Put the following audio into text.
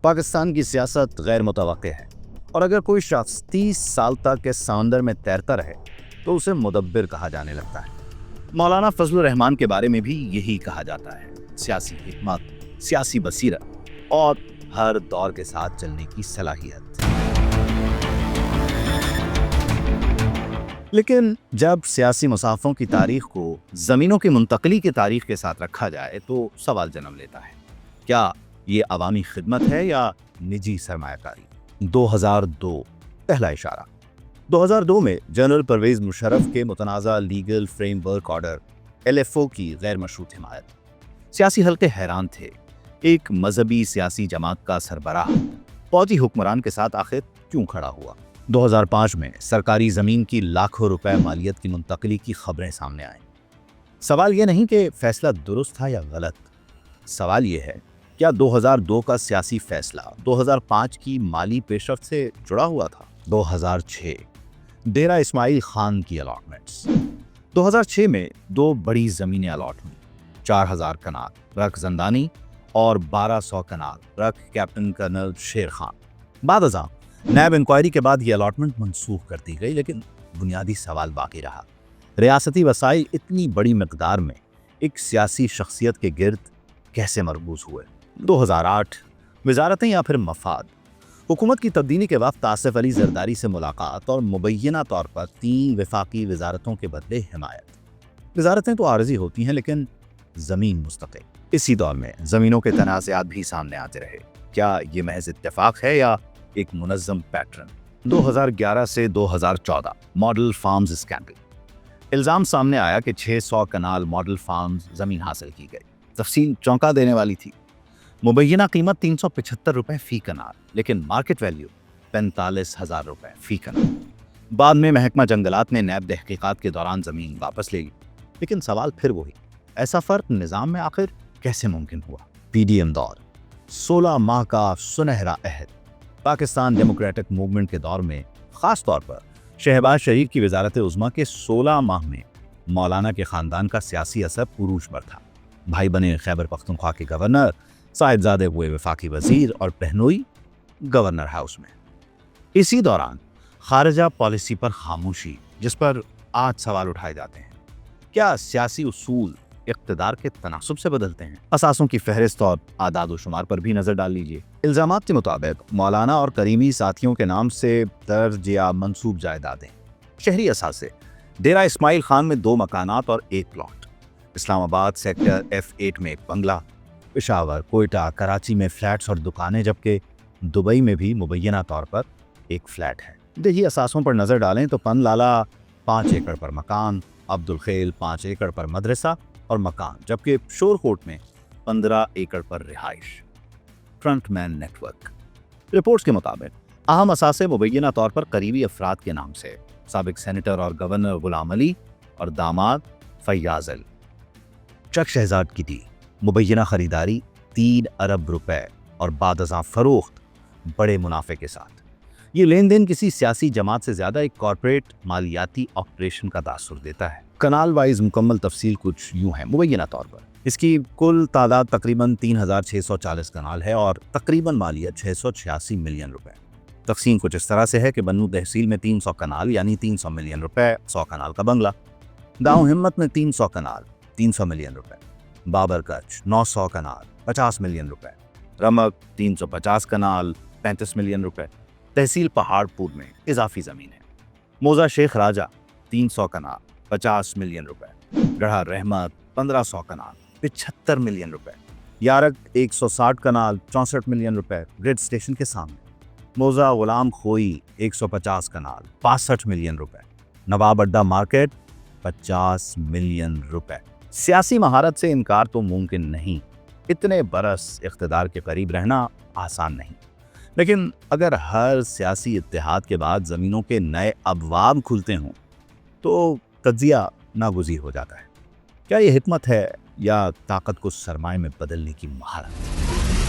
پاکستان کی سیاست غیر متوقع ہے اور اگر کوئی شخص 30 سال تک اس سمندر میں تیرتا رہے تو اسے مدبر کہا جانے لگتا ہے۔ مولانا فضل الرحمان کے بارے میں بھی یہی کہا جاتا ہے، سیاسی حکمت، سیاسی بصیرت اور ہر دور کے ساتھ چلنے کی صلاحیت۔ لیکن جب سیاسی مسافوں کی تاریخ کو زمینوں کی منتقلی کی تاریخ کے ساتھ رکھا جائے تو سوال جنم لیتا ہے، کیا یہ عوامی خدمت ہے یا نجی سرمایہ کاری؟ 2002 پہلا اشارہ۔ 2002 میں جنرل پرویز مشرف کے متنازع legal frame work order LFO کی غیر مشروط حمایت۔ سیاسی حلقے حیران تھے، ایک مذہبی سیاسی جماعت کا سربراہ فوجی حکمران کے ساتھ آخر کیوں کھڑا ہوا؟ 2005 میں سرکاری زمین کی لاکھوں روپے مالیت کی منتقلی کی خبریں سامنے آئیں۔ سوال یہ نہیں کہ فیصلہ درست تھا یا غلط، سوال یہ ہے کیا 2002 کا سیاسی فیصلہ 2005 کی مالی پیشرفت سے جڑا ہوا تھا؟ 2006 ڈیرہ اسماعیل خان کی الاٹمنٹس۔ 2006 میں 2 بڑی زمینیں الاٹ ہوئیں، 4000 کنال رق زندانی اور 1200 کنال رق کیپٹن کرنل شیر خان۔ بعد ازاں نیب انکوائری کے بعد یہ الاٹمنٹ منسوخ کر دی گئی، لیکن بنیادی سوال باقی رہا، ریاستی وسائل اتنی بڑی مقدار میں ایک سیاسی شخصیت کے گرد کیسے مرکوز ہوئے؟ 2008 وزارتیں یا پھر مفاد؟ حکومت کی تبدیلی کے وقت آصف علی زرداری سے ملاقات اور مبینہ طور پر 3 وفاقی وزارتوں کے بدلے حمایت۔ وزارتیں تو عارضی ہوتی ہیں لیکن زمین مستقل۔ اسی دور میں زمینوں کے تنازعات بھی سامنے آتے رہے، کیا یہ محض اتفاق ہے یا ایک منظم پیٹرن؟ 2011 سے 2014 ماڈل فارمز اسکینڈل۔ الزام سامنے آیا کہ 600 کنال ماڈل فارمز زمین حاصل کی گئی۔ تفصیل چونکا دینے والی تھی، مبینہ قیمت 375 روپے فی کنال، لیکن مارکیٹ ویلیو 45,000 روپے فی کنال۔ بعد میں محکمہ جنگلات نے نیب تحقیقات کے دوران زمین واپس لے لی، لیکن سوال پھر وہی، ایسا فرق نظام میں آخر کیسے ممکن ہوا؟ PDM دور، 16 ماہ کا سنہرا عہد۔ پاکستان ڈیموکریٹک موومنٹ کے دور میں خاص طور پر شہباز شریف کی وزارت عظمیٰ کے 16 ماہ میں مولانا کے خاندان کا سیاسی اثر عروج پر تھا۔ بھائی بنے خیبر پختونخوا کے گورنر، صاحبزادے ہوئے وفاقی وزیر اور بہنوئی گورنر ہاؤس میں۔ اسی دوران خارجہ پالیسی پر خاموشی، جس پر آج سوال اٹھائے جاتے ہیں، کیا سیاسی اصول اقتدار کے تناسب سے بدلتے ہیں؟ اثاثوں کی فہرست اور اعداد و شمار پر بھی نظر ڈال لیجیے۔ الزامات کے مطابق مولانا اور کریمی ساتھیوں کے نام سے درج یا منسوب جائیدادیں، شہری اثاثے، ڈیرہ اسماعیل خان میں 2 مکانات اور 1 پلاٹ، اسلام آباد سیکٹر F8 میں ایک بنگلہ، پشاور، کوئٹہ، کراچی میں فلیٹس اور دکانیں، جبکہ دبئی میں بھی مبینہ طور پر ایک فلیٹ ہے۔ دیہی اثاثوں پر نظر ڈالیں تو پن لالا 5 ایکڑ پر مکان، عبدالخیل 5 ایکڑ پر مدرسہ اور مکان، جبکہ شور کوٹ میں 15 ایکڑ پر رہائش۔ فرنٹ مین نیٹ ورک رپورٹس کے مطابق اہم اثاثے مبینہ طور پر قریبی افراد کے نام سے، سابق سینیٹر اور گورنر غلام علی اور داماد فیاض علی۔ چک شہزاد کی دی مبینہ خریداری 3 ارب روپے اور بعد ازاں فروخت بڑے منافع کے ساتھ۔ یہ لین دین کسی سیاسی جماعت سے زیادہ ایک کارپوریٹ مالیاتی آپریشن کا تاثر دیتا ہے۔ کنال وائز مکمل تفصیل کچھ یوں ہے مبینہ طور پر۔ اس کی کل تعداد تقریباً 3640 کنال ہے اور تقریباً مالیت 686 ملین روپے۔ تقسیم کچھ اس طرح سے ہے کہ بنو تحصیل میں 300 کنال یعنی 300 ملین روپے، 100 کنال کا بنگلہ۔ داؤں ہمت میں 300 کنال، 300 ملین روپے۔ بابر گنج 900 کنال، 50 ملین روپے۔ رمک 350 کنال، 35 ملین روپے۔ تحصیل پہاڑ پور میں اضافی زمین ہے۔ موزہ شیخ راجہ 300 کنال، 50 ملین روپے۔ گڑھا رحمت 1500 کنال، 75 ملین روپے۔ یارک 160 کنال، 64 ملین روپے، گریڈ اسٹیشن کے سامنے۔ موزہ غلام خوئی 150 کنال، 65 ملین روپے۔ نواب اڈا مارکیٹ 50 ملین روپے۔ سیاسی مہارت سے انکار تو ممکن نہیں، اتنے برس اقتدار کے قریب رہنا آسان نہیں، لیکن اگر ہر سیاسی اتحاد کے بعد زمینوں کے نئے ابواب کھلتے ہوں تو تجزیہ ناگزیر ہو جاتا ہے۔ کیا یہ حکمت ہے یا طاقت کو سرمایہ میں بدلنے کی مہارت؟